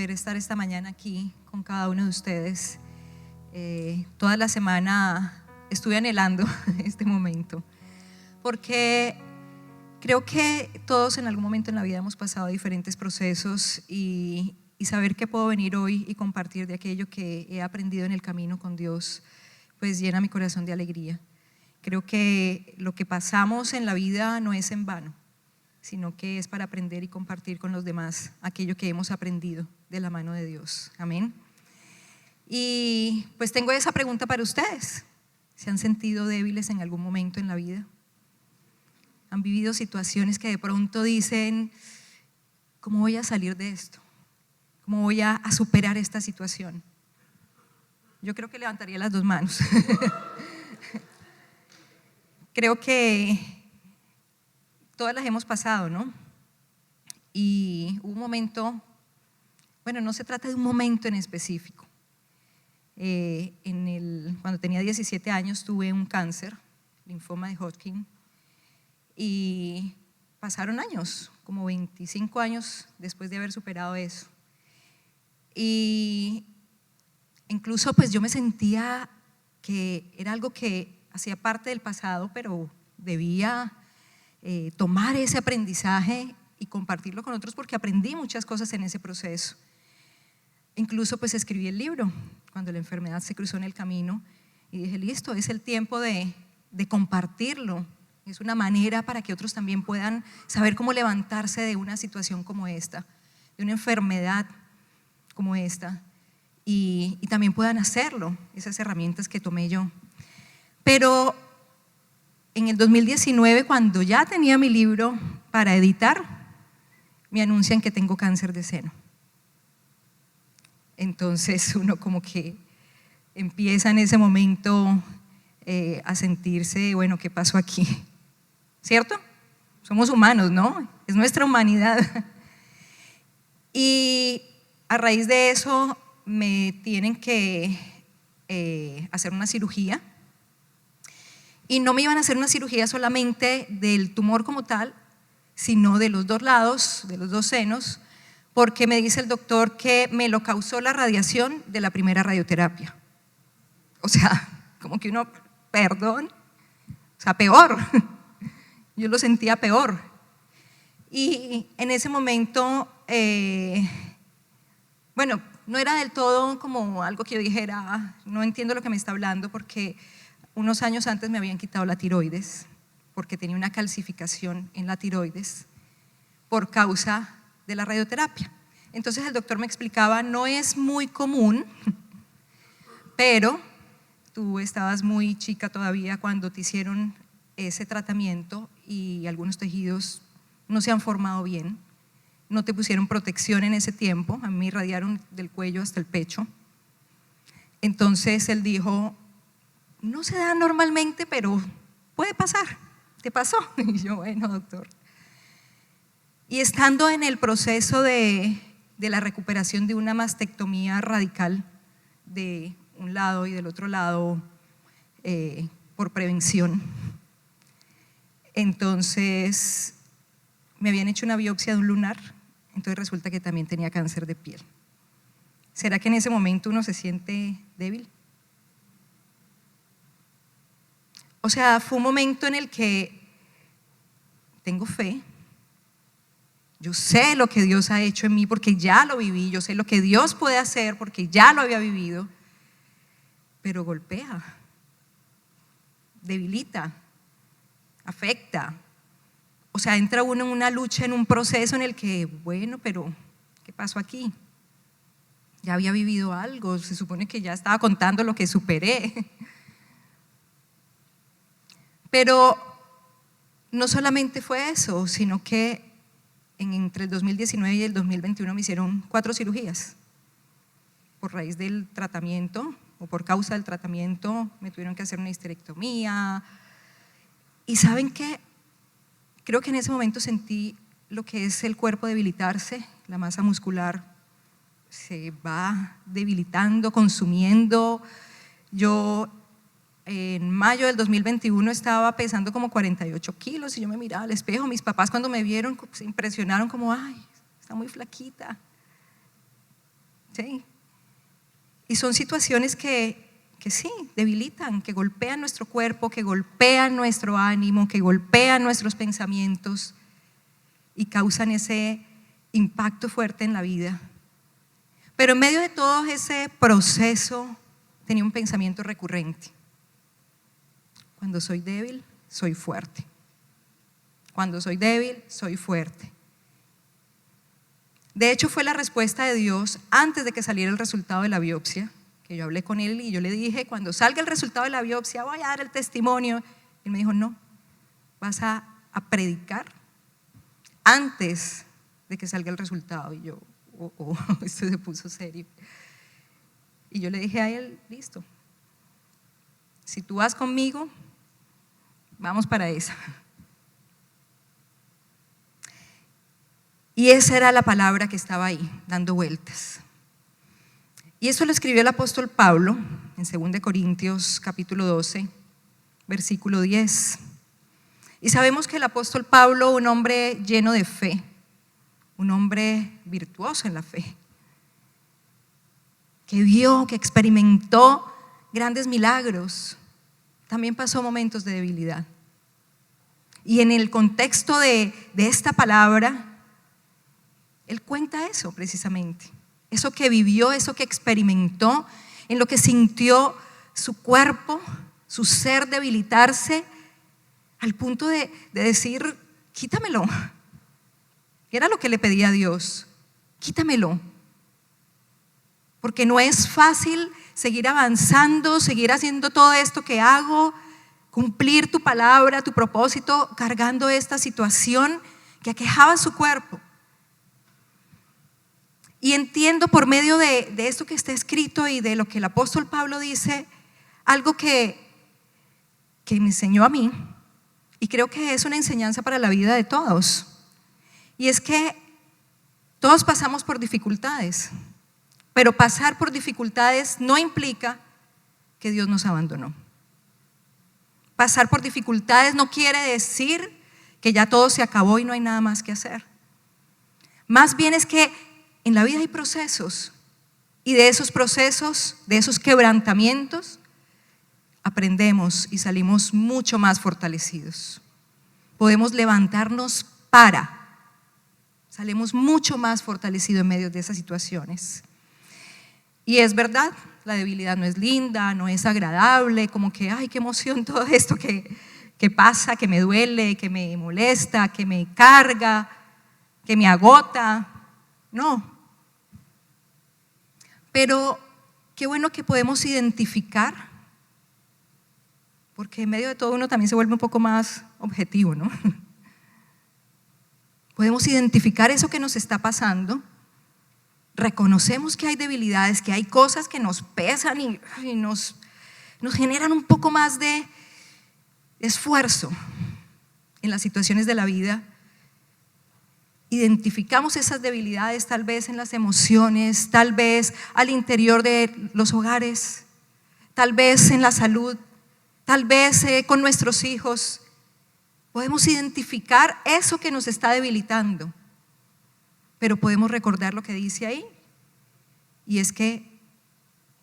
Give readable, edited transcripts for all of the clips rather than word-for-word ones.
poder estar esta mañana aquí con cada uno de ustedes. Toda la semana estuve anhelando este momento, porque creo que todos en algún momento en la vida hemos pasado diferentes procesos y saber que puedo venir hoy y compartir de aquello que he aprendido en el camino con Dios, pues llena mi corazón de alegría. Creo que lo que pasamos en la vida no es en vano, sino que es para aprender y compartir con los demás aquello que hemos aprendido de la mano de Dios. Amén. Y pues tengo esa pregunta para ustedes. ¿Se han sentido débiles en algún momento en la vida? ¿Han vivido situaciones que de pronto dicen, ¿cómo voy a salir de esto? ¿Cómo voy a superar esta situación? Yo creo que levantaría las dos manos. Creo que todas las hemos pasado, ¿no? Y hubo un momento, bueno, no se trata de un momento en específico. Cuando tenía 17 años tuve un cáncer, linfoma de Hodgkin, y pasaron años, como 25 años después de haber superado eso. Y incluso pues yo me sentía que era algo que hacía parte del pasado, pero debía tomar ese aprendizaje y compartirlo con otros, porque aprendí muchas cosas en ese proceso. Incluso pues escribí el libro cuando la enfermedad se cruzó en el camino y dije, listo, es el tiempo de compartirlo. Es una manera para que otros también puedan saber cómo levantarse de una situación como esta, de una enfermedad como esta, y también puedan hacerlo, esas herramientas que tomé yo. Pero en el 2019, cuando ya tenía mi libro para editar, me anuncian que tengo cáncer de seno. Entonces uno como que empieza en ese momento a sentirse, bueno, ¿qué pasó aquí? ¿Cierto? Somos humanos, ¿no? Es nuestra humanidad. Y a raíz de eso me tienen que hacer una cirugía. Y no me iban a hacer una cirugía solamente del tumor como tal, sino de los dos lados, de los dos senos, porque me dice el doctor que me lo causó la radiación de la primera radioterapia. O sea, como que uno, perdón, o sea, peor. Yo lo sentía peor. Y en ese momento, bueno, no era del todo como algo que yo dijera, no entiendo lo que me está hablando, porque unos años antes me habían quitado la tiroides, porque tenía una calcificación en la tiroides por causa de la radioterapia. Entonces el doctor me explicaba, no es muy común, pero tú estabas muy chica todavía cuando te hicieron ese tratamiento y algunos tejidos no se han formado bien, no te pusieron protección en ese tiempo, a mí me irradiaron del cuello hasta el pecho. Entonces él dijo, no se da normalmente, pero puede pasar, ¿te pasó? Y yo, bueno, doctor. Y estando en el proceso de la recuperación de una mastectomía radical de un lado y del otro lado por prevención, entonces me habían hecho una biopsia de un lunar, entonces resulta que también tenía cáncer de piel. ¿Será que en ese momento uno se siente débil? O sea, fue un momento en el que tengo fe, yo sé lo que Dios ha hecho en mí porque ya lo viví, yo sé lo que Dios puede hacer porque ya lo había vivido, pero golpea, debilita, afecta. O sea, entra uno en una lucha, en un proceso en el que, bueno, pero ¿qué pasó aquí? Ya había vivido algo, se supone que ya estaba contando lo que superé. Pero no solamente fue eso, sino que entre el 2019 y el 2021 me hicieron 4 cirugías. Por raíz del tratamiento o por causa del tratamiento me tuvieron que hacer una histerectomía. ¿Y saben qué? Creo que en ese momento sentí lo que es el cuerpo debilitarse, la masa muscular se va debilitando, consumiendo. Yo en mayo del 2021 estaba pesando como 48 kilos y yo me miraba al espejo. Mis papás cuando me vieron se impresionaron como, ay, está muy flaquita. ¿sí? Y son situaciones que sí, debilitan, que golpean nuestro cuerpo, que golpean nuestro ánimo, que golpean nuestros pensamientos y causan ese impacto fuerte en la vida. Pero en medio de todo ese proceso tenía un pensamiento recurrente. Cuando soy débil, soy fuerte. Cuando soy débil, soy fuerte. De hecho, fue la respuesta de Dios antes de que saliera el resultado de la biopsia, que yo hablé con él y yo le dije, cuando salga el resultado de la biopsia voy a dar el testimonio. Él me dijo, no, vas a predicar antes de que salga el resultado. Y yo, esto se puso serio. Y yo le dije a él, listo, si tú vas conmigo, vamos para esa. Y esa era la palabra que estaba ahí, dando vueltas. Y eso lo escribió el apóstol Pablo en 2 Corintios capítulo 12, versículo 10. Y sabemos que el apóstol Pablo, un hombre lleno de fe, un hombre virtuoso en la fe, que vio, que experimentó grandes milagros, también pasó momentos de debilidad. Y en el contexto de esta palabra, él cuenta eso precisamente, eso que vivió, eso que experimentó, en lo que sintió su cuerpo, su ser debilitarse, al punto de decir, quítamelo. Era lo que le pedía a Dios, quítamelo. Porque no es fácil seguir avanzando, seguir haciendo todo esto que hago, cumplir tu palabra, tu propósito, cargando esta situación que aquejaba su cuerpo. Y entiendo por medio de esto que está escrito y de lo que el apóstol Pablo dice, algo que me enseñó a mí, y creo que es una enseñanza para la vida de todos. Y es que todos pasamos por dificultades, pero pasar por dificultades no implica que Dios nos abandonó. Pasar por dificultades no quiere decir que ya todo se acabó y no hay nada más que hacer. Más bien es que en la vida hay procesos, y de esos procesos, de esos quebrantamientos, aprendemos y salimos mucho más fortalecidos. Podemos levantarnos salimos mucho más fortalecidos en medio de esas situaciones. Y es verdad, la debilidad no es linda, no es agradable, como que, ay, qué emoción todo esto que pasa, que me duele, que me molesta, que me carga, que me agota. No. Pero qué bueno que podemos identificar, porque en medio de todo uno también se vuelve un poco más objetivo, ¿no? Podemos identificar eso que nos está pasando, reconocemos que hay debilidades, que hay cosas que nos pesan y nos generan un poco más de esfuerzo en las situaciones de la vida. Identificamos esas debilidades tal vez en las emociones, tal vez al interior de los hogares, tal vez en la salud, tal vez con nuestros hijos. Podemos identificar eso que nos está debilitando, pero podemos recordar lo que dice ahí, y es que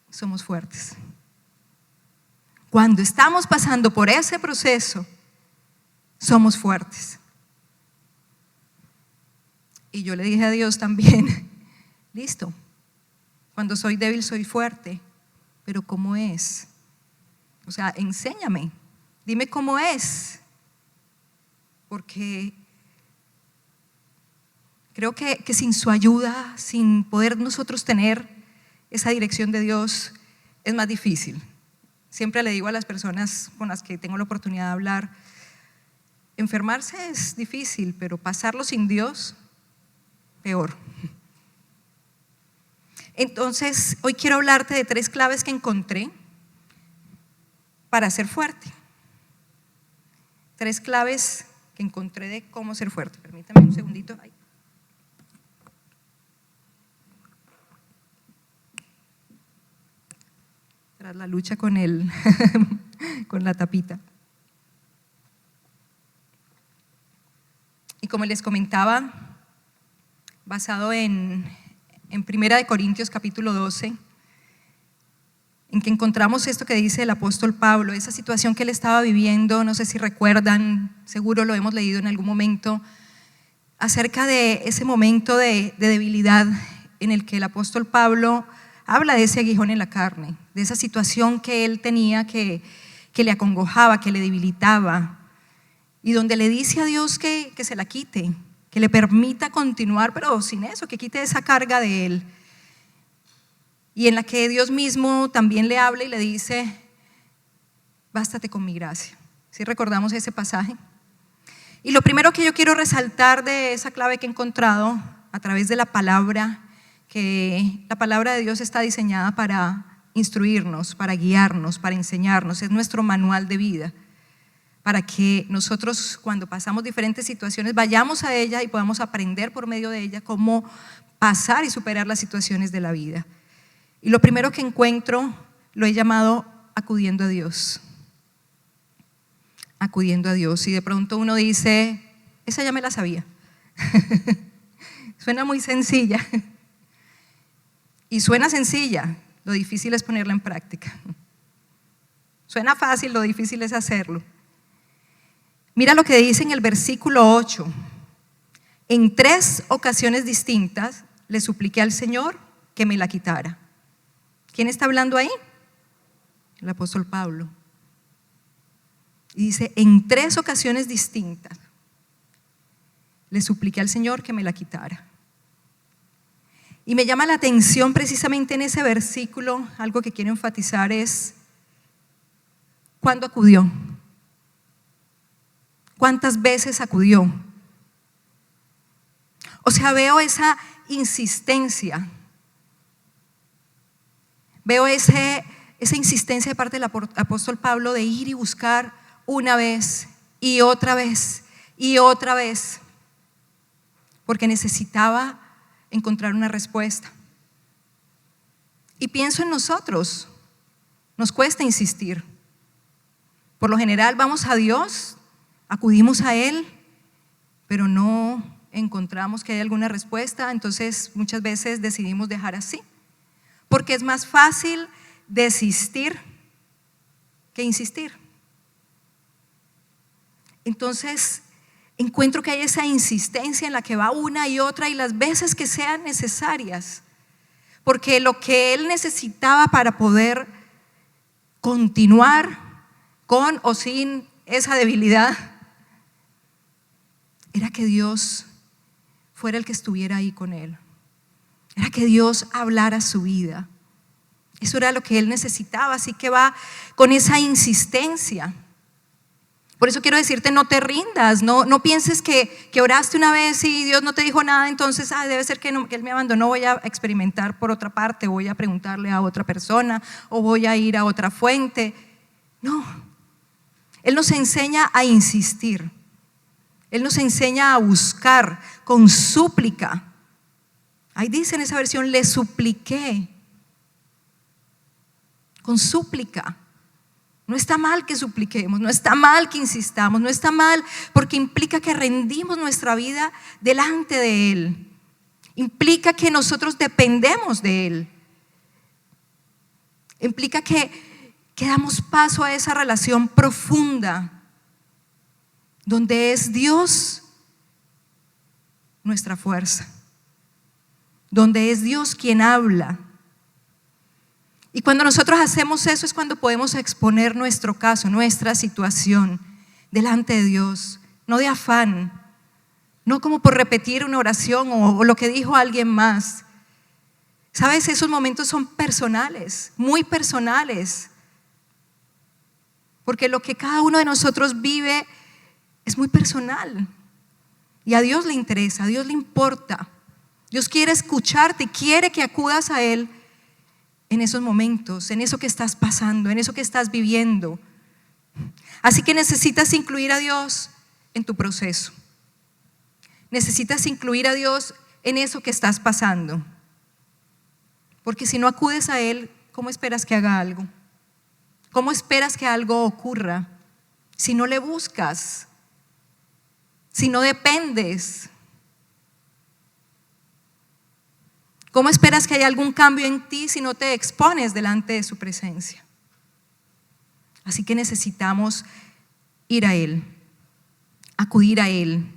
somos fuertes. Cuando estamos pasando por ese proceso, somos fuertes. Y yo le dije a Dios también, listo, cuando soy débil soy fuerte, pero ¿cómo es? O sea, enséñame, dime cómo es, porque creo que sin su ayuda, sin poder nosotros tener esa dirección de Dios, es más difícil. Siempre le digo a las personas con las que tengo la oportunidad de hablar, enfermarse es difícil, pero pasarlo sin Dios, peor. Entonces, hoy quiero hablarte de 3 claves que encontré para ser fuerte. 3 claves que encontré de cómo ser fuerte. Permítame un segundito. Ay. Tras la lucha con con la tapita. Y como les comentaba, basado en en 1 Corintios capítulo 12, en que encontramos esto que dice el apóstol Pablo, esa situación que él estaba viviendo, no sé si recuerdan, seguro lo hemos leído en algún momento, acerca de ese momento de debilidad en el que el apóstol Pablo habla de ese aguijón en la carne, de esa situación que él tenía que le acongojaba, que le debilitaba, y donde le dice a Dios que se la quite, que le permita continuar, pero sin eso, que quite esa carga de él. Y en la que Dios mismo también le habla y le dice: bástate con mi gracia. ¿Sí recordamos ese pasaje? Y lo primero que yo quiero resaltar de esa clave que he encontrado a través de la palabra, que la palabra de Dios está diseñada para instruirnos, para guiarnos, para enseñarnos, es nuestro manual de vida, para que nosotros cuando pasamos diferentes situaciones vayamos a ella y podamos aprender por medio de ella cómo pasar y superar las situaciones de la vida. Y lo primero que encuentro lo he llamado acudiendo a Dios. Acudiendo a Dios. Y de pronto uno dice: esa ya me la sabía. Suena muy sencilla. Y suena sencilla, lo difícil es ponerla en práctica. Suena fácil, lo difícil es hacerlo. Mira lo que dice en el versículo 8. En 3 ocasiones distintas le supliqué al Señor que me la quitara. ¿Quién está hablando ahí? El apóstol Pablo. Y dice: en 3 ocasiones distintas le supliqué al Señor que me la quitara. Y me llama la atención precisamente en ese versículo, algo que quiero enfatizar es: ¿cuándo acudió? ¿Cuántas veces acudió? O sea, veo esa insistencia. Veo esa insistencia de parte del apóstol Pablo de ir y buscar una vez y otra vez y otra vez, porque necesitaba encontrar una respuesta. Y pienso en nosotros, nos cuesta insistir. Por lo general vamos a Dios, acudimos a Él, pero no encontramos que haya alguna respuesta, entonces muchas veces decidimos dejar así. Porque es más fácil desistir que insistir. Entonces, encuentro que hay esa insistencia en la que va una y otra y las veces que sean necesarias. Porque lo que él necesitaba para poder continuar con o sin esa debilidad era que Dios fuera el que estuviera ahí con él. Era que Dios hablara su vida. Eso era lo que él necesitaba, así que va con esa insistencia. Por eso quiero decirte: no te rindas, no pienses que oraste una vez y Dios no te dijo nada, entonces debe ser que Él me abandonó, voy a experimentar por otra parte, voy a preguntarle a otra persona o voy a ir a otra fuente. No, Él nos enseña a insistir, Él nos enseña a buscar con súplica. Ahí dice en esa versión: le supliqué. Con súplica. No está mal que supliquemos, no está mal que insistamos, no está mal porque implica que rendimos nuestra vida delante de Él. Implica que nosotros dependemos de Él. Implica que damos paso a esa relación profunda donde es Dios nuestra fuerza, donde es Dios quien habla. Y cuando nosotros hacemos eso es cuando podemos exponer nuestro caso, nuestra situación delante de Dios, no de afán, no como por repetir una oración o lo que dijo alguien más. ¿Sabes? Esos momentos son personales, muy personales, porque lo que cada uno de nosotros vive es muy personal y a Dios le interesa, a Dios le importa. Dios quiere escucharte, quiere que acudas a Él en esos momentos, en eso que estás pasando, en eso que estás viviendo. Así que necesitas incluir a Dios en tu proceso. Necesitas incluir a Dios en eso que estás pasando. Porque si no acudes a Él, ¿cómo esperas que haga algo? ¿Cómo esperas que algo ocurra? Si no le buscas, si no dependes. ¿Cómo esperas que haya algún cambio en ti si no te expones delante de su presencia? Así que necesitamos ir a Él, acudir a Él,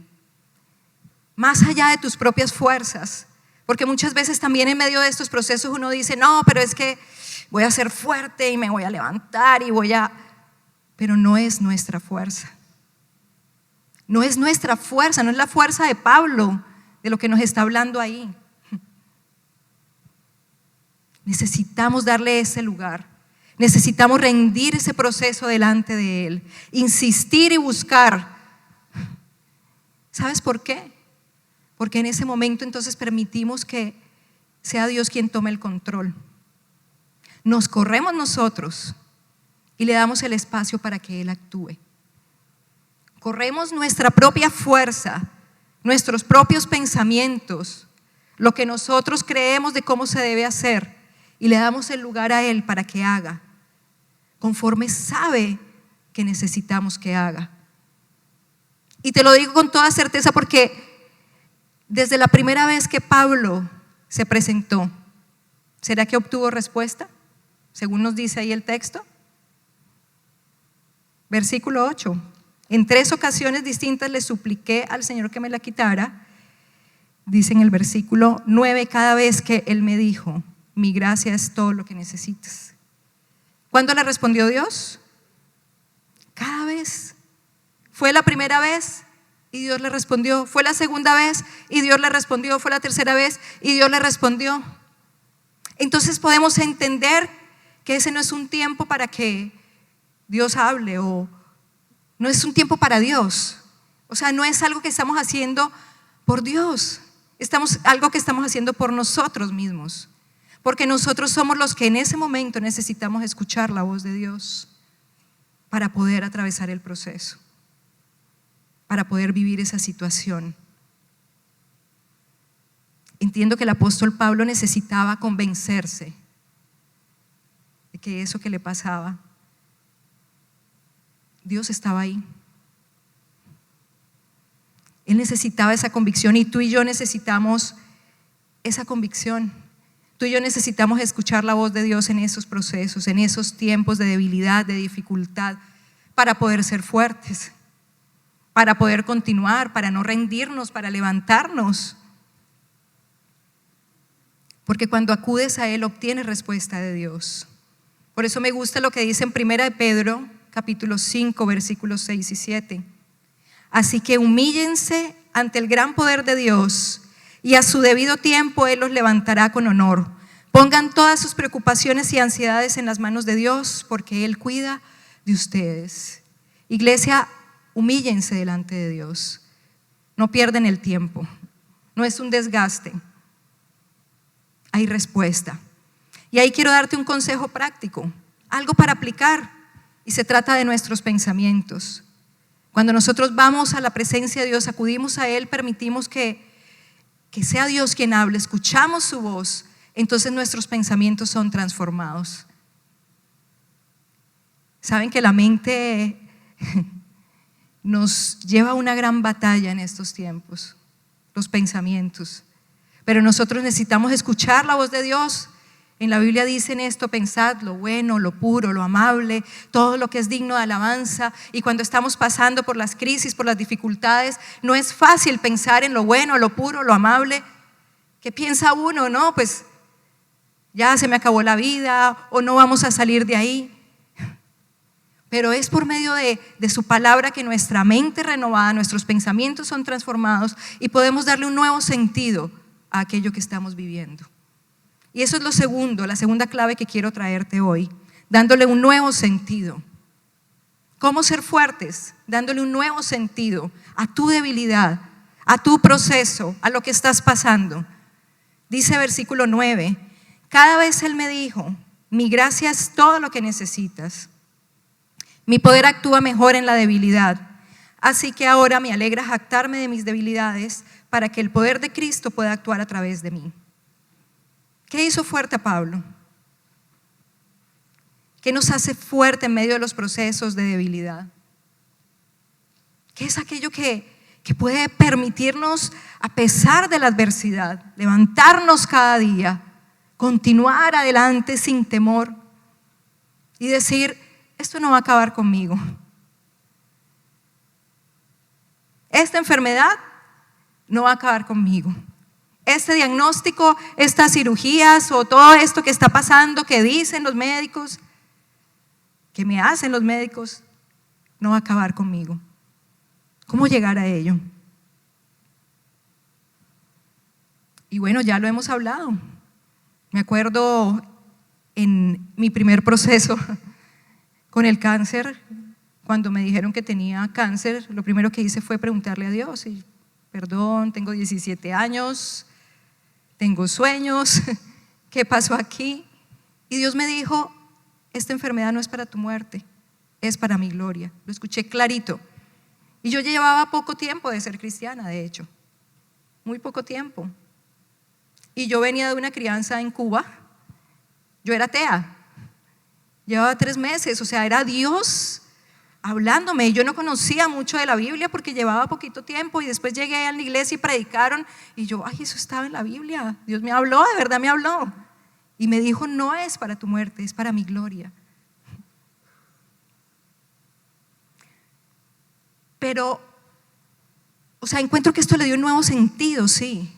más allá de tus propias fuerzas, porque muchas veces también en medio de estos procesos uno dice, no, pero es que voy a ser fuerte y me voy a levantar pero no es nuestra fuerza. No es nuestra fuerza, no es la fuerza de Pablo, de lo que nos está hablando ahí. Necesitamos darle ese lugar, necesitamos rendir ese proceso delante de Él, insistir y buscar. ¿Sabes por qué? Porque en ese momento entonces permitimos que sea Dios quien tome el control. Nos corremos nosotros y le damos el espacio para que Él actúe. Corremos nuestra propia fuerza, nuestros propios pensamientos, lo que nosotros creemos de cómo se debe hacer, y le damos el lugar a Él para que haga, conforme sabe que necesitamos que haga. Y te lo digo con toda certeza porque desde la primera vez que Pablo se presentó, ¿será que obtuvo respuesta? Según nos dice ahí el texto. Versículo 8. En 3 ocasiones distintas le supliqué al Señor que me la quitara. Dice en el versículo 9, cada vez que Él me dijo, mi gracia es todo lo que necesitas. ¿Cuándo le respondió Dios? Cada vez. Fue la primera vez y Dios le respondió. Fue la segunda vez y Dios le respondió. Fue la tercera vez y Dios le respondió. Entonces podemos entender que ese no es un tiempo para que Dios hable, o no es un tiempo para Dios. O sea, no es algo que estamos haciendo por Dios, algo que estamos haciendo por nosotros mismos, porque nosotros somos los que en ese momento necesitamos escuchar la voz de Dios para poder atravesar el proceso, para poder vivir esa situación. Entiendo que el apóstol Pablo necesitaba convencerse de que eso que le pasaba, Dios estaba ahí. Él necesitaba esa convicción, y tú y yo necesitamos esa convicción. Tú y yo necesitamos escuchar la voz de Dios en esos procesos, en esos tiempos de debilidad, de dificultad, para poder ser fuertes, para poder continuar, para no rendirnos, para levantarnos. Porque cuando acudes a Él obtienes respuesta de Dios. Por eso me gusta lo que dice en 1 de Pedro, capítulo 5, versículos 6 y 7. Así que humíllense ante el gran poder de Dios, y a su debido tiempo Él los levantará con honor. Pongan todas sus preocupaciones y ansiedades en las manos de Dios, porque Él cuida de ustedes. Iglesia, humíllense delante de Dios. No pierden el tiempo. No es un desgaste. Hay respuesta. Y ahí quiero darte un consejo práctico, algo para aplicar, y se trata de nuestros pensamientos. Cuando nosotros vamos a la presencia de Dios, acudimos a Él, permitimos que sea Dios quien hable, escuchamos su voz, entonces nuestros pensamientos son transformados. Saben que la mente nos lleva a una gran batalla en estos tiempos, los pensamientos, pero nosotros necesitamos escuchar la voz de Dios. En la Biblia dicen esto: pensad lo bueno, lo puro, lo amable, todo lo que es digno de alabanza. Y cuando estamos pasando por las crisis, por las dificultades, no es fácil pensar en lo bueno, lo puro, lo amable. ¿Qué piensa uno? No, pues ya se me acabó la vida, o no vamos a salir de ahí. Pero es por medio de su palabra que nuestra mente renovada, nuestros pensamientos son transformados y podemos darle un nuevo sentido a aquello que estamos viviendo. Y eso es la segunda clave que quiero traerte hoy, dándole un nuevo sentido. ¿Cómo ser fuertes? Dándole un nuevo sentido a tu debilidad, a tu proceso, a lo que estás pasando. Dice versículo 9, cada vez Él me dijo, mi gracia es todo lo que necesitas. Mi poder actúa mejor en la debilidad. Así que ahora me alegra jactarme de mis debilidades para que el poder de Cristo pueda actuar a través de mí. ¿Qué hizo fuerte a Pablo? ¿Qué nos hace fuerte en medio de los procesos de debilidad? ¿Qué es aquello que que puede permitirnos, a pesar de la adversidad, levantarnos cada día, continuar adelante sin temor y decir: esto no va a acabar conmigo. Esta enfermedad no va a acabar conmigo. Este diagnóstico, estas cirugías o todo esto que está pasando, que dicen los médicos, que me hacen los médicos, no va a acabar conmigo. ¿Cómo llegar a ello? Y bueno, ya lo hemos hablado. Me acuerdo en mi primer proceso con el cáncer, cuando me dijeron que tenía cáncer, lo primero que hice fue preguntarle a Dios: perdón, tengo 17 años, tengo sueños, ¿qué pasó aquí? Y Dios me dijo: esta enfermedad no es para tu muerte, es para mi gloria. Lo escuché clarito. Y yo llevaba poco tiempo de ser cristiana, de hecho, muy poco tiempo. Y yo venía de una crianza en Cuba, yo era atea, llevaba 3 meses, o sea, era Dios hablándome. Yo no conocía mucho de la Biblia porque llevaba poquito tiempo, y después llegué a la iglesia y predicaron y yo: ay, eso estaba en la Biblia, Dios me habló, de verdad me habló. Y me dijo: no es para tu muerte, es para mi gloria. Pero, o sea, encuentro que esto le dio un nuevo sentido, sí.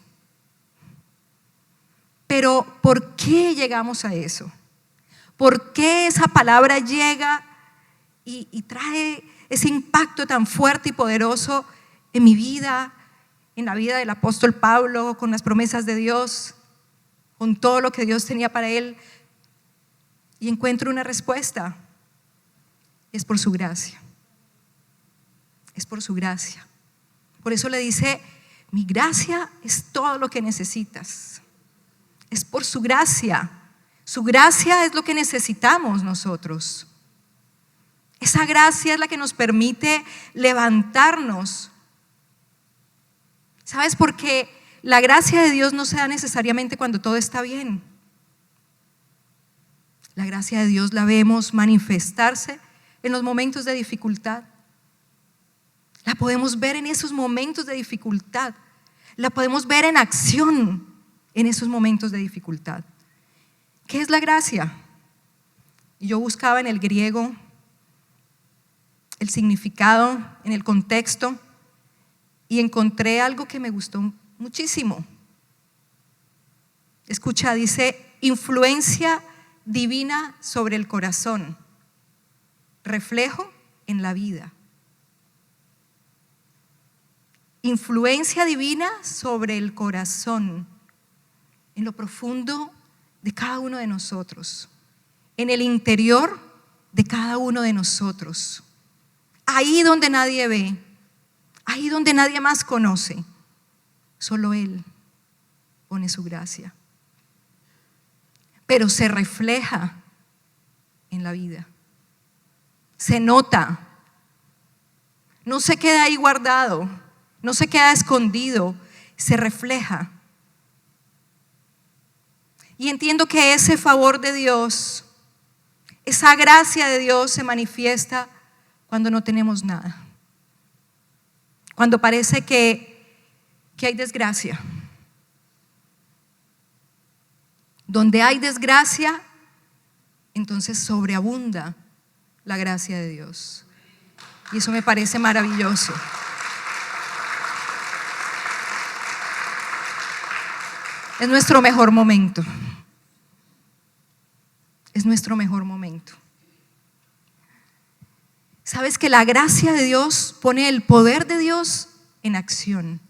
Pero, ¿por qué llegamos a eso? ¿Por qué esa palabra llega y trae ese impacto tan fuerte y poderoso en mi vida, en la vida del apóstol Pablo, con las promesas de Dios, con todo lo que Dios tenía para él? Y encuentro una respuesta: es por su gracia. Es por su gracia. Por eso le dice: mi gracia es todo lo que necesitas. Es por su gracia. Su gracia es lo que necesitamos nosotros. Esa gracia es la que nos permite levantarnos. ¿Sabes? Porque la gracia de Dios no se da necesariamente cuando todo está bien. La gracia de Dios la vemos manifestarse en los momentos de dificultad. La podemos ver en esos momentos de dificultad. La podemos ver en acción en esos momentos de dificultad. ¿Qué es la gracia? Yo buscaba en el griego el significado, en el contexto, y encontré algo que me gustó muchísimo. Escucha, dice: influencia divina sobre el corazón, reflejo en la vida. Influencia divina sobre el corazón, en lo profundo de cada uno de nosotros, en el interior de cada uno de nosotros, ahí donde nadie ve, ahí donde nadie más conoce, solo Él pone su gracia, pero se refleja en la vida, se nota, no se queda ahí guardado, no se queda escondido, se refleja. Y entiendo que ese favor de Dios, esa gracia de Dios se manifiesta cuando no tenemos nada, cuando parece que hay desgracia. Donde hay desgracia, entonces sobreabunda la gracia de Dios. Y eso me parece maravilloso. Es nuestro mejor momento. Es nuestro mejor momento. ¿Sabes que la gracia de Dios pone el poder de Dios en acción?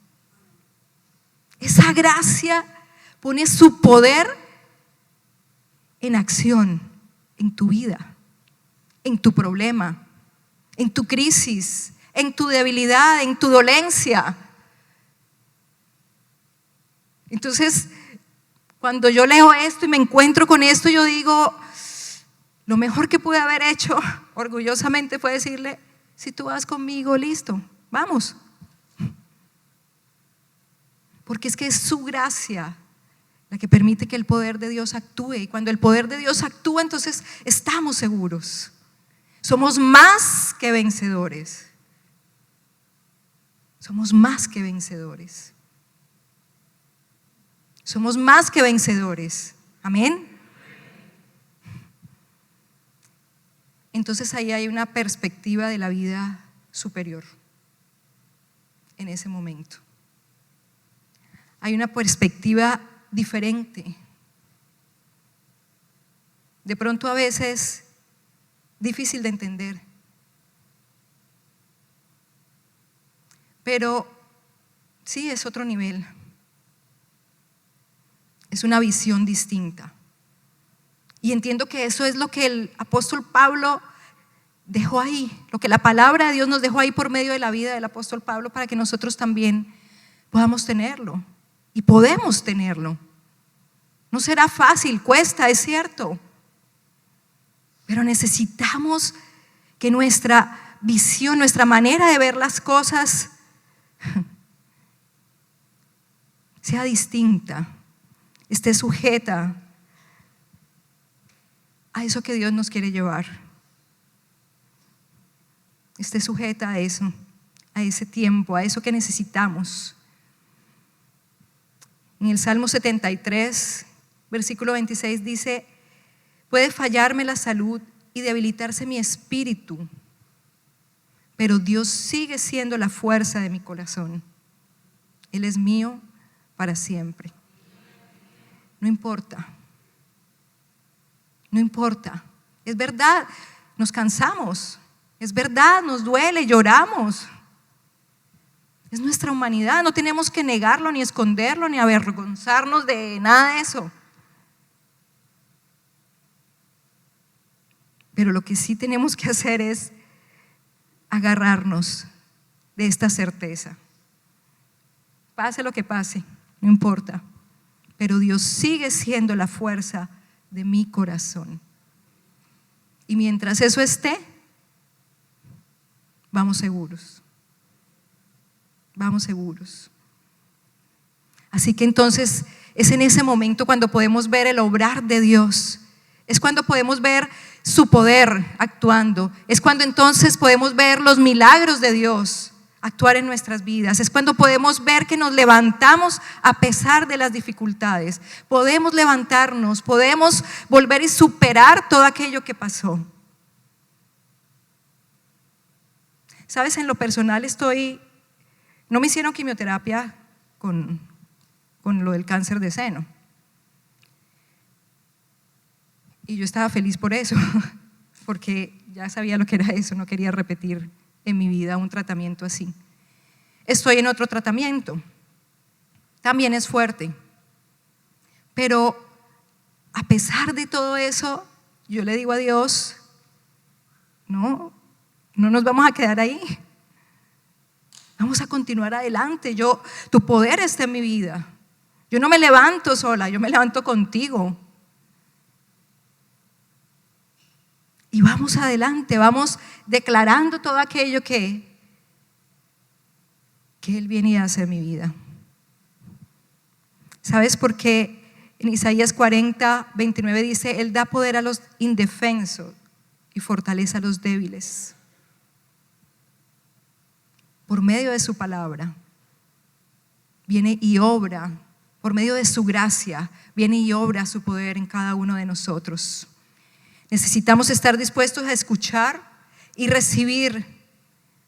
Esa gracia pone su poder en acción en tu vida, en tu problema, en tu crisis, en tu debilidad, en tu dolencia. Entonces, cuando yo leo esto y me encuentro con esto, yo digo: lo mejor que pude haber hecho orgullosamente fue decirle: si tú vas conmigo, listo, vamos. Porque es que es su gracia la que permite que el poder de Dios actúe. Y cuando el poder de Dios actúa, entonces estamos seguros. Somos más que vencedores. Somos más que vencedores. Somos más que vencedores. Amén. Entonces ahí hay una perspectiva de la vida superior en ese momento. Hay una perspectiva diferente. De pronto a veces difícil de entender. Pero sí, es otro nivel. Es una visión distinta. Y entiendo que eso es lo que el apóstol Pablo dejó ahí, lo que la palabra de Dios nos dejó ahí por medio de la vida del apóstol Pablo, para que nosotros también podamos tenerlo. Y podemos tenerlo. No será fácil, cuesta, es cierto. Pero necesitamos que nuestra visión, nuestra manera de ver las cosas sea distinta, esté sujeta a eso que Dios nos quiere llevar. Esté sujeta a eso, a ese tiempo, a eso que necesitamos. En el Salmo 73, versículo 26 dice: puede fallarme la salud y debilitarse mi espíritu, pero Dios sigue siendo la fuerza de mi corazón. Él es mío para siempre. No importa. No importa. Es verdad, nos cansamos. Es verdad, nos duele, lloramos. Es nuestra humanidad. No tenemos que negarlo, ni esconderlo, ni avergonzarnos de nada de eso. Pero lo que sí tenemos que hacer es agarrarnos de esta certeza. Pase lo que pase, no importa. Pero Dios sigue siendo la fuerza de mi corazón. Y mientras eso esté, vamos seguros. Vamos seguros. Así que entonces es en ese momento cuando podemos ver el obrar de Dios. Es cuando podemos ver su poder actuando. Es cuando entonces podemos ver los milagros de Dios actuar en nuestras vidas. Es cuando podemos ver que nos levantamos a pesar de las dificultades. Podemos levantarnos, podemos volver y superar todo aquello que pasó. Sabes, en lo personal no me hicieron quimioterapia con lo del cáncer de seno. Y yo estaba feliz por eso, porque ya sabía lo que era eso, no quería repetir en mi vida un tratamiento así. Estoy en otro tratamiento, también es fuerte, pero a pesar de todo eso, yo le digo a Dios, no nos vamos a quedar ahí, vamos a continuar adelante. Tu poder está en mi vida, yo no me levanto sola, yo me levanto contigo. Y vamos adelante, vamos declarando todo aquello que Él viene a hacer en mi vida. ¿Sabes por qué? En Isaías 40, 29 dice: Él da poder a los indefensos y fortalece a los débiles. Por medio de su palabra viene y obra, por medio de su gracia viene y obra su poder en cada uno de nosotros. Necesitamos estar dispuestos a escuchar y recibir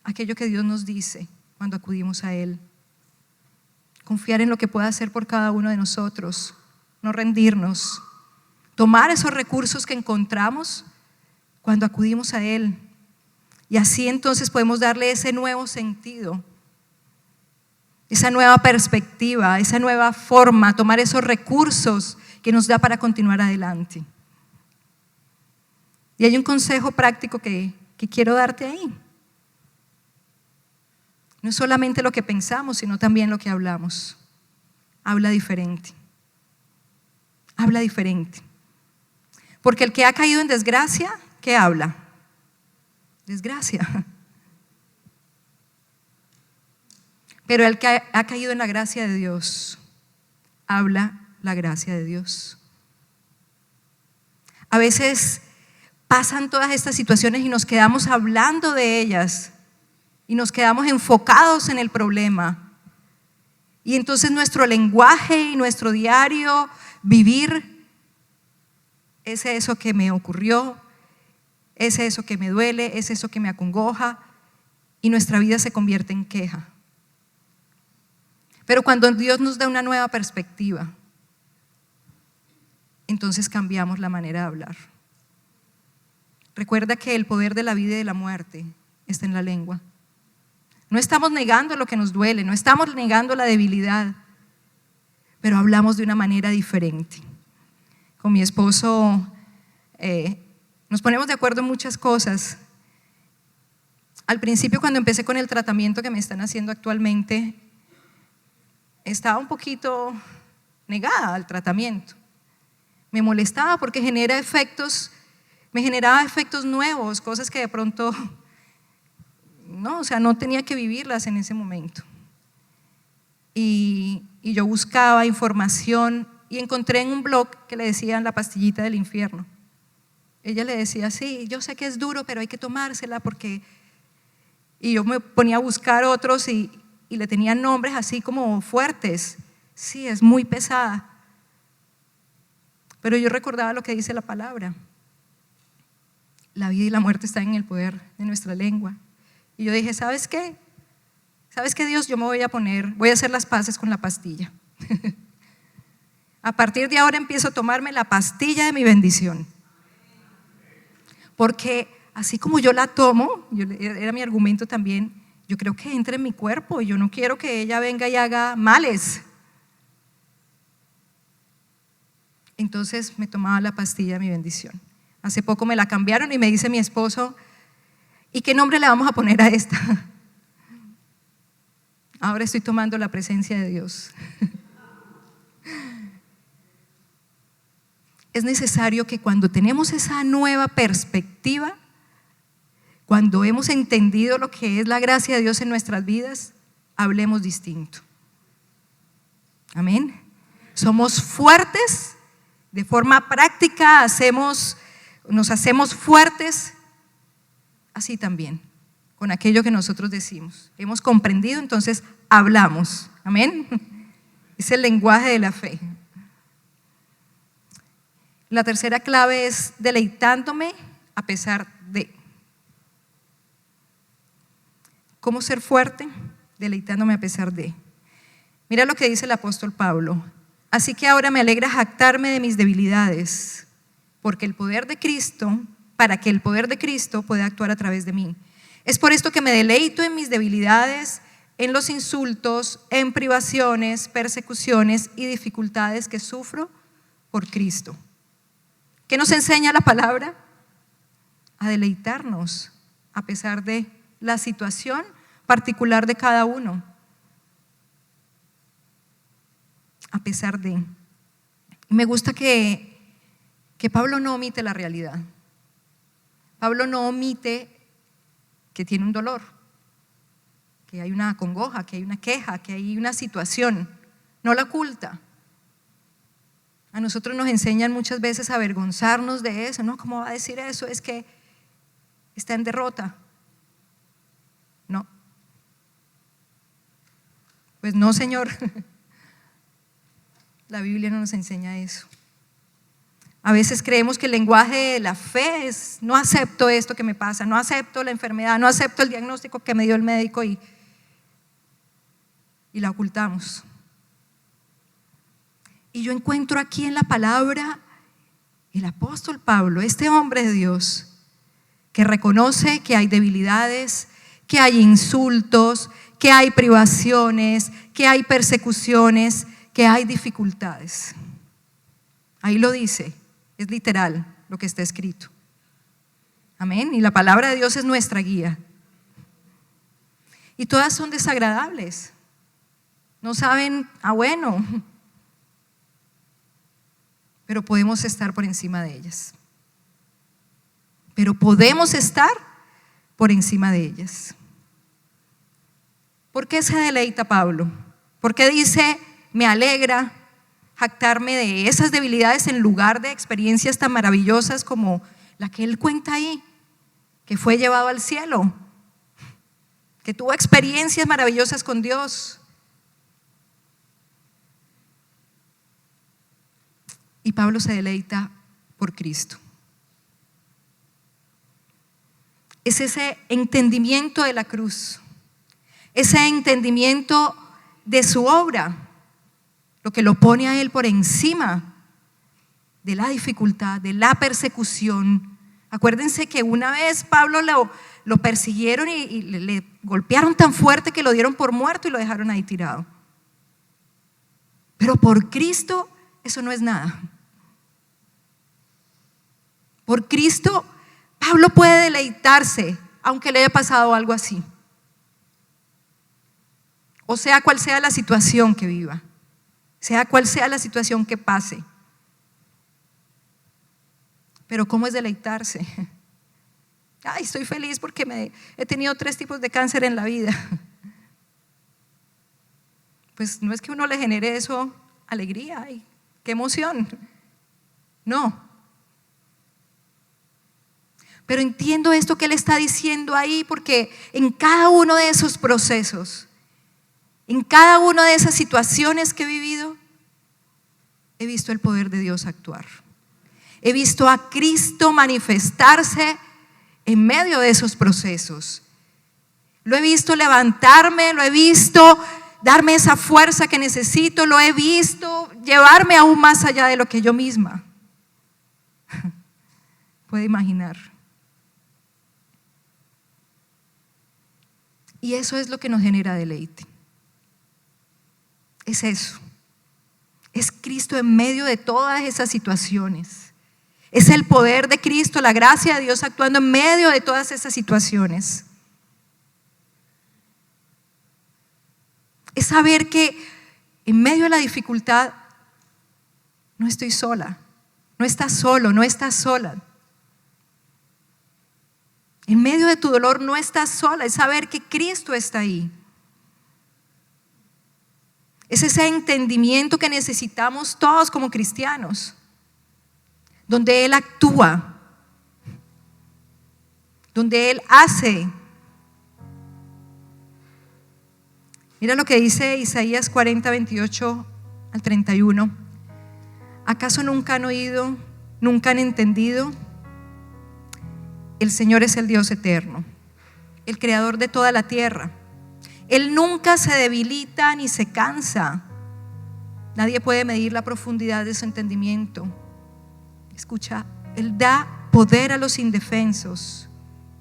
aquello que Dios nos dice cuando acudimos a Él. Confiar en lo que pueda hacer por cada uno de nosotros, no rendirnos, tomar esos recursos que encontramos cuando acudimos a Él. Y así entonces podemos darle ese nuevo sentido, esa nueva perspectiva, esa nueva forma, tomar esos recursos que nos da para continuar adelante. Y hay un consejo práctico que quiero darte ahí. No es solamente lo que pensamos, sino también lo que hablamos. Habla diferente. Habla diferente. Porque el que ha caído en desgracia, ¿qué habla? Desgracia. Pero el que ha caído en la gracia de Dios, habla la gracia de Dios. A veces pasan todas estas situaciones y nos quedamos hablando de ellas y nos quedamos enfocados en el problema. Y entonces nuestro lenguaje y nuestro diario vivir es eso que me ocurrió, es eso que me duele, es eso que me acongoja, y nuestra vida se convierte en queja. Pero cuando Dios nos da una nueva perspectiva, entonces cambiamos la manera de hablar. Recuerda que el poder de la vida y de la muerte está en la lengua. No estamos negando lo que nos duele, no estamos negando la debilidad, pero hablamos de una manera diferente. Con mi esposo nos ponemos de acuerdo en muchas cosas. Al principio, cuando empecé con el tratamiento que me están haciendo actualmente, estaba un poquito negada al tratamiento. Me molestaba porque me generaba efectos nuevos, cosas que de pronto no tenía que vivirlas en ese momento. Y yo buscaba información y encontré en un blog que le decían la pastillita del infierno. Ella le decía, sí, yo sé que es duro, pero hay que tomársela porque… Y yo me ponía a buscar otros y le tenían nombres así como fuertes. Sí, es muy pesada. Pero yo recordaba lo que dice la palabra. La vida y la muerte están en el poder de nuestra lengua. Y yo dije, ¿sabes qué? ¿Sabes qué, Dios? Yo me voy a hacer las paces con la pastilla. A partir de ahora empiezo a tomarme la pastilla de mi bendición. Porque así como yo la tomo, era mi argumento también, yo creo que entra en mi cuerpo y yo no quiero que ella venga y haga males. Entonces me tomaba la pastilla de mi bendición. Hace poco me la cambiaron y me dice mi esposo, ¿y qué nombre le vamos a poner a esta? Ahora estoy tomando la presencia de Dios. Es necesario que cuando tenemos esa nueva perspectiva, cuando hemos entendido lo que es la gracia de Dios en nuestras vidas, hablemos distinto. Amén. Somos fuertes de forma práctica, nos hacemos fuertes así también, con aquello que nosotros decimos. Hemos comprendido, entonces hablamos. Amén. Es el lenguaje de la fe. La tercera clave es deleitándome a pesar de. ¿Cómo ser fuerte? Deleitándome a pesar de. Mira lo que dice el apóstol Pablo. Así que ahora me alegra jactarme de mis debilidades, para que el poder de Cristo pueda actuar a través de mí. Es por esto que me deleito en mis debilidades, en los insultos, en privaciones, persecuciones y dificultades que sufro por Cristo. ¿Qué nos enseña la palabra? A deleitarnos a pesar de la situación particular de cada uno. A pesar de. Me gusta que Pablo no omite la realidad. Pablo no omite que tiene un dolor, que hay una congoja, que hay una queja, que hay una situación. No la oculta. A nosotros nos enseñan muchas veces a avergonzarnos de eso. ¿No? ¿Cómo va a decir eso? Es que está en derrota. No. Pues no, Señor. La Biblia no nos enseña eso. A veces creemos que el lenguaje de la fe es: no acepto esto que me pasa, no acepto la enfermedad, no acepto el diagnóstico que me dio el médico, y la ocultamos. Y yo encuentro aquí en la palabra el apóstol Pablo, este hombre de Dios, que reconoce que hay debilidades, que hay insultos, que hay privaciones, que hay persecuciones, que hay dificultades. Ahí lo dice, es literal lo que está escrito. Amén. Y la palabra de Dios es nuestra guía. Y todas son desagradables. No saben a bueno, pero podemos estar por encima de ellas. Pero podemos estar por encima de ellas. ¿Por qué se deleita Pablo? ¿Por qué dice: me alegra jactarme de esas debilidades en lugar de experiencias tan maravillosas como la que él cuenta ahí, que fue llevado al cielo, que tuvo experiencias maravillosas con Dios. Y Pablo se deleita por Cristo. Es ese entendimiento de la cruz, ese entendimiento de su obra, lo que lo pone a él por encima de la dificultad, de la persecución. Acuérdense que una vez Pablo lo persiguieron y le golpearon tan fuerte que lo dieron por muerto y lo dejaron ahí tirado. Pero por Cristo eso no es nada. Por Cristo Pablo puede deleitarse aunque le haya pasado algo así. O sea, cual sea la situación que viva, sea cual sea la situación que pase. Pero ¿cómo es deleitarse? Ay, estoy feliz porque he tenido 3 tipos de cáncer en la vida. Pues no es que uno le genere eso alegría, ay, qué emoción. No. Pero entiendo esto que él está diciendo ahí, porque en cada uno de esos procesos, en cada una de esas situaciones que he vivido, he visto el poder de Dios actuar. He visto a Cristo manifestarse en medio de esos procesos. Lo he visto levantarme, lo he visto darme esa fuerza que necesito, lo he visto llevarme aún más allá de lo que yo misma puedo imaginar. Y eso es lo que nos genera deleite. Es eso. Es Cristo en medio de todas esas situaciones. Es el poder de Cristo, la gracia de Dios actuando en medio de todas esas situaciones. Es saber que en medio de la dificultad no estoy sola, no estás solo, no estás sola. En medio de tu dolor no estás sola, es saber que Cristo está ahí. Es ese entendimiento que necesitamos todos como cristianos, donde Él actúa, donde Él hace. Mira lo que dice Isaías 40, 28 al 31. ¿Acaso nunca han oído, nunca han entendido? El Señor es el Dios eterno, el creador de toda la tierra. Él nunca se debilita ni se cansa. Nadie puede medir la profundidad de su entendimiento. Escucha, Él da poder a los indefensos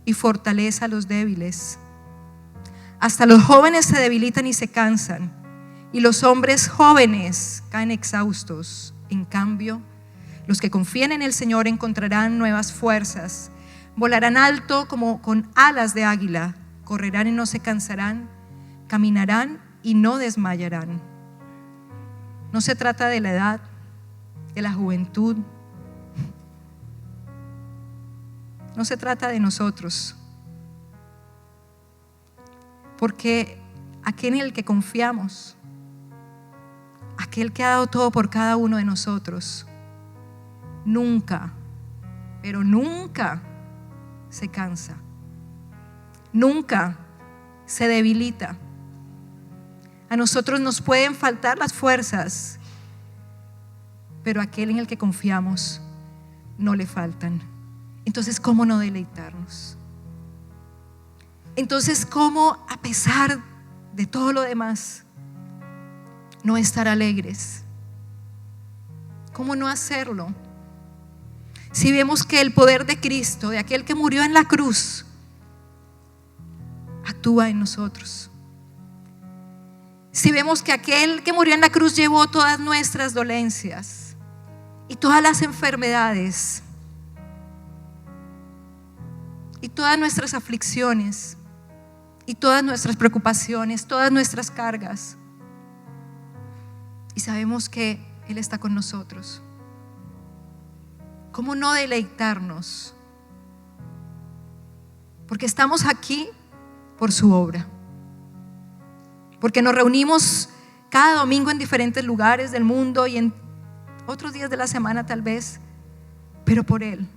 y fortaleza a los débiles. Hasta los jóvenes se debilitan y se cansan, y los hombres jóvenes caen exhaustos. En cambio, los que confían en el Señor encontrarán nuevas fuerzas. Volarán alto como con alas de águila, correrán y no se cansarán, caminarán y no desmayarán. No se trata de la edad, de la juventud. No se trata de nosotros. Porque aquel en el que confiamos, aquel que ha dado todo por cada uno de nosotros, nunca, pero nunca se cansa, nunca se debilita. A nosotros nos pueden faltar las fuerzas, pero aquel en el que confiamos no le faltan. Entonces, ¿cómo no deleitarnos? Entonces, ¿cómo a pesar de todo lo demás no estar alegres? ¿Cómo no hacerlo? Si vemos que el poder de Cristo, de aquel que murió en la cruz, actúa en nosotros. Si vemos que aquel que murió en la cruz llevó todas nuestras dolencias y todas las enfermedades y todas nuestras aflicciones y todas nuestras preocupaciones, todas nuestras cargas, y sabemos que Él está con nosotros, ¿cómo no deleitarnos? Porque estamos aquí por su obra, porque nos reunimos cada domingo en diferentes lugares del mundo y en otros días de la semana tal vez, pero por Él,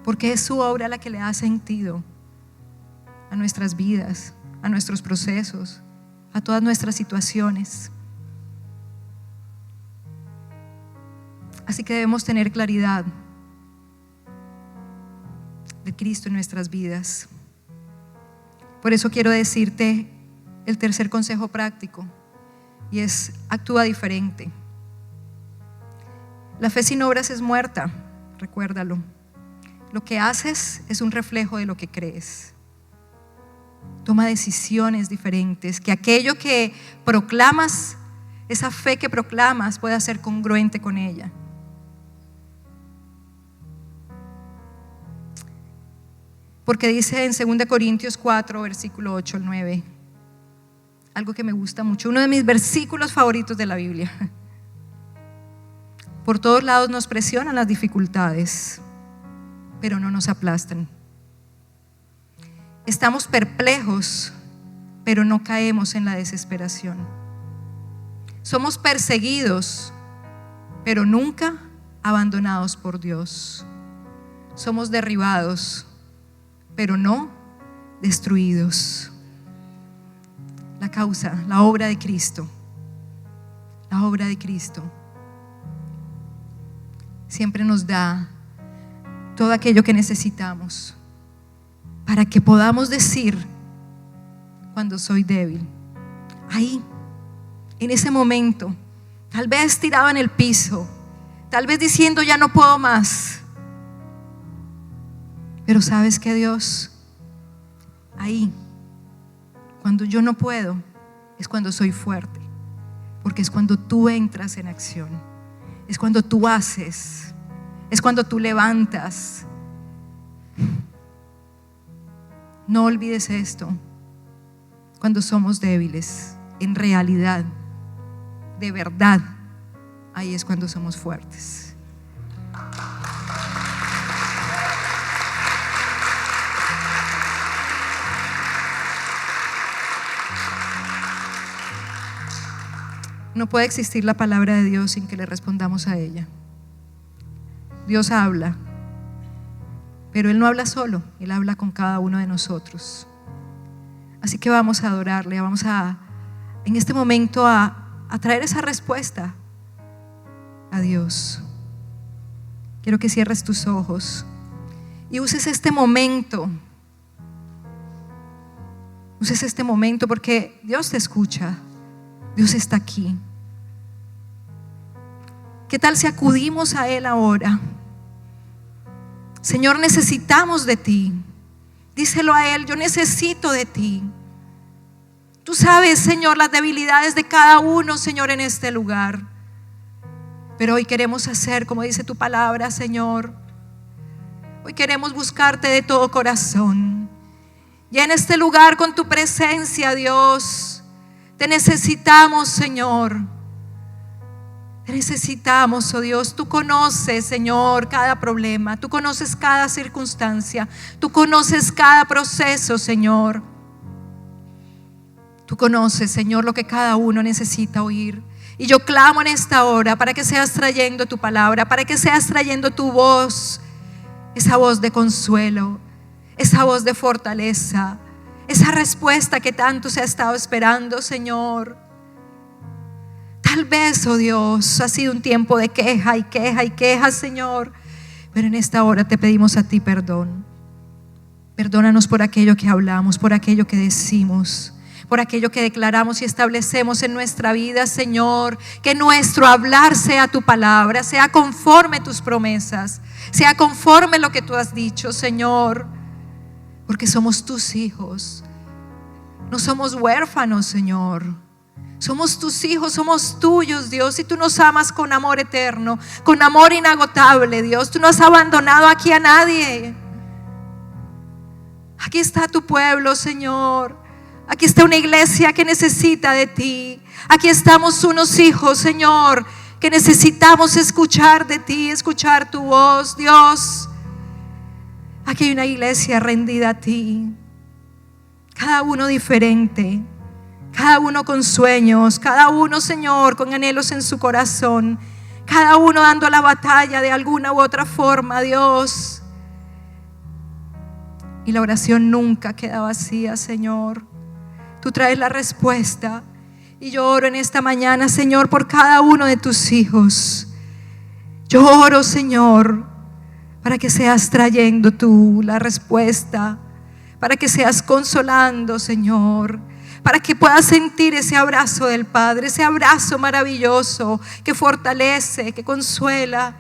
porque es su obra la que le da sentido a nuestras vidas. a nuestros procesos, a todas nuestras situaciones. Así que debemos tener claridad de Cristo en nuestras vidas. Por eso quiero decirte el tercer consejo práctico, y es: actúa diferente. La fe sin obras es muerta, recuérdalo. Lo que haces es un reflejo de lo que crees. Toma decisiones diferentes, que aquello que proclamas, esa fe que proclamas, pueda ser congruente con ella. Porque dice en 2 Corintios 4, versículo 8 al 9, algo que me gusta mucho, uno de mis versículos favoritos de la Biblia. Por todos lados nos presionan las dificultades, pero no nos aplastan. Estamos perplejos, pero no caemos en la desesperación. Somos perseguidos, pero nunca abandonados por Dios. Somos derribados, pero no destruidos. La causa, la obra de Cristo, la obra de Cristo siempre nos da todo aquello que necesitamos para que podamos decir cuando soy débil. Ahí, en ese momento, tal vez tirado en el piso, tal vez diciendo ya no puedo más. Pero ¿sabes qué, Dios? Ahí, cuando yo no puedo, es cuando soy fuerte, porque es cuando tú entras en acción, es cuando tú haces, es cuando tú levantas. No olvides esto: cuando somos débiles, en realidad, de verdad, ahí es cuando somos fuertes. No puede existir la palabra de Dios sin que le respondamos a ella. Dios habla, pero Él no habla solo, Él habla con cada uno de nosotros. Así que vamos a adorarle, vamos en este momento a traer esa respuesta a Dios. Quiero que cierres tus ojos y uses este momento. Uses este momento porque Dios te escucha, Dios está aquí. ¿Qué tal si acudimos a Él ahora? Señor, necesitamos de ti. Díselo a Él: yo necesito de ti. Tú sabes, Señor, las debilidades de cada uno, Señor, en este lugar. Pero hoy queremos hacer como dice tu palabra, Señor. Hoy queremos buscarte de todo corazón. Y en este lugar con tu presencia, Dios, te necesitamos, Señor. Te necesitamos, oh Dios. Tú conoces, Señor, cada problema. Tú conoces cada circunstancia. Tú conoces cada proceso, Señor. Tú conoces, Señor, lo que cada uno necesita oír. Y yo clamo en esta hora para que seas trayendo tu palabra, para que seas trayendo tu voz, esa voz de consuelo, esa voz de fortaleza, esa respuesta que tanto se ha estado esperando, Señor. Tal vez, oh Dios, ha sido un tiempo de queja y queja y queja, Señor, pero en esta hora te pedimos a ti perdón. Perdónanos por aquello que hablamos, por aquello que decimos, por aquello que declaramos y establecemos en nuestra vida, Señor. Que nuestro hablar sea tu palabra, sea conforme tus promesas, sea conforme lo que tú has dicho, Señor, porque somos tus hijos. No somos huérfanos, Señor. Somos tus hijos, somos tuyos, Dios, y tú nos amas con amor eterno, con amor inagotable, Dios. Tú no has abandonado aquí a nadie. Aquí está tu pueblo, Señor. Aquí está una iglesia que necesita de ti. Aquí estamos unos hijos, Señor, que necesitamos escuchar de ti, escuchar tu voz, Dios. Aquí hay una iglesia rendida a ti, cada uno diferente, cada uno con sueños, cada uno, Señor, con anhelos en su corazón, cada uno dando la batalla de alguna u otra forma, Dios. Y la oración nunca queda vacía, Señor. Tú traes la respuesta. Y yo oro en esta mañana, Señor, por cada uno de tus hijos. Yo oro, Señor, para que seas trayendo tú la respuesta, para que seas consolando, Señor, para que puedas sentir ese abrazo del Padre, ese abrazo maravilloso que fortalece, que consuela.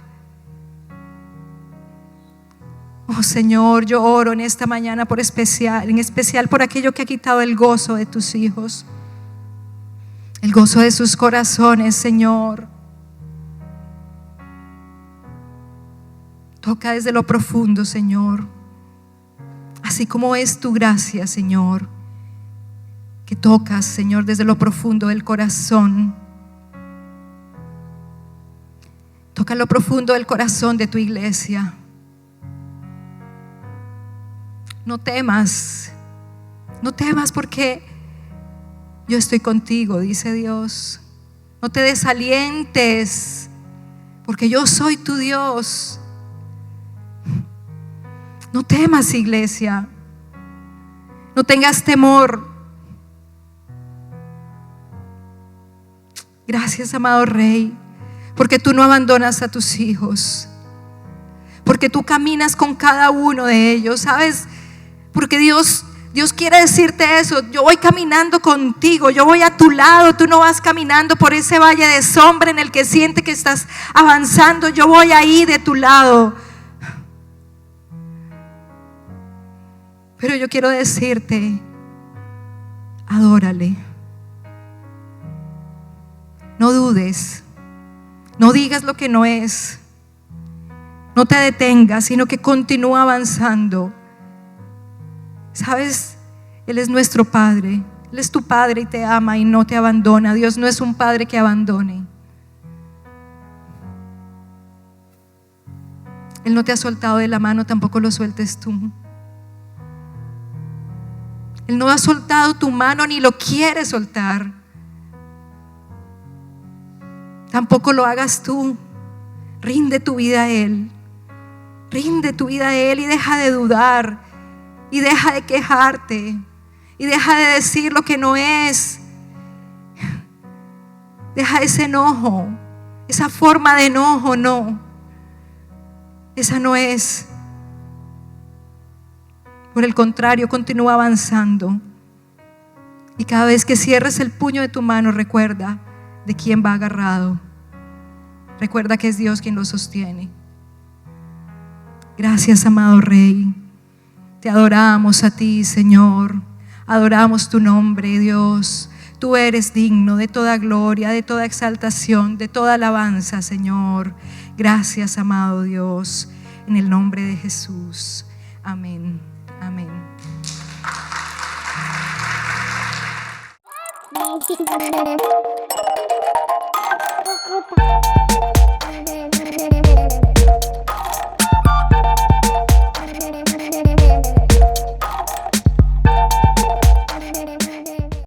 Oh Señor, yo oro en esta mañana en especial por aquello que ha quitado el gozo de tus hijos, el gozo de sus corazones, Señor. Toca desde lo profundo, Señor, así como es tu gracia, Señor, que tocas, Señor, desde lo profundo del corazón. Toca lo profundo del corazón de tu iglesia. No temas porque yo estoy contigo, dice Dios. No te desalientes, porque yo soy tu Dios. No temas, iglesia. No tengas temor. Gracias, amado Rey, porque tú no abandonas a tus hijos, porque tú caminas con cada uno de ellos, ¿sabes? Porque Dios quiere decirte eso. Yo voy caminando contigo, yo voy a tu lado. Tú no vas caminando por ese valle de sombra en el que sientes que estás avanzando. Yo voy ahí de tu lado. Pero yo quiero decirte, adórale. No dudes, no digas lo que no es, no te detengas, sino que continúa avanzando. ¿Sabes? Él es nuestro Padre, Él es tu Padre y te ama y no te abandona. Dios no es un Padre que abandone. Él no te ha soltado de la mano, tampoco lo sueltes tú. Él no ha soltado tu mano ni lo quiere soltar. Tampoco lo hagas tú. Rinde tu vida a Él. Rinde tu vida a Él y deja de dudar. Y deja de quejarte. Y deja de decir lo que no es. Deja ese enojo. Esa forma de enojo, no. Esa no es. Por el contrario, continúa avanzando. Y cada vez que cierres el puño de tu mano, recuerda de quién va agarrado. Recuerda que es Dios quien lo sostiene. Gracias, amado Rey. Te adoramos a ti, Señor. Adoramos tu nombre, Dios. Tú eres digno de toda gloria, de toda exaltación, de toda alabanza, Señor. Gracias, amado Dios. En el nombre de Jesús. Amén. Amén.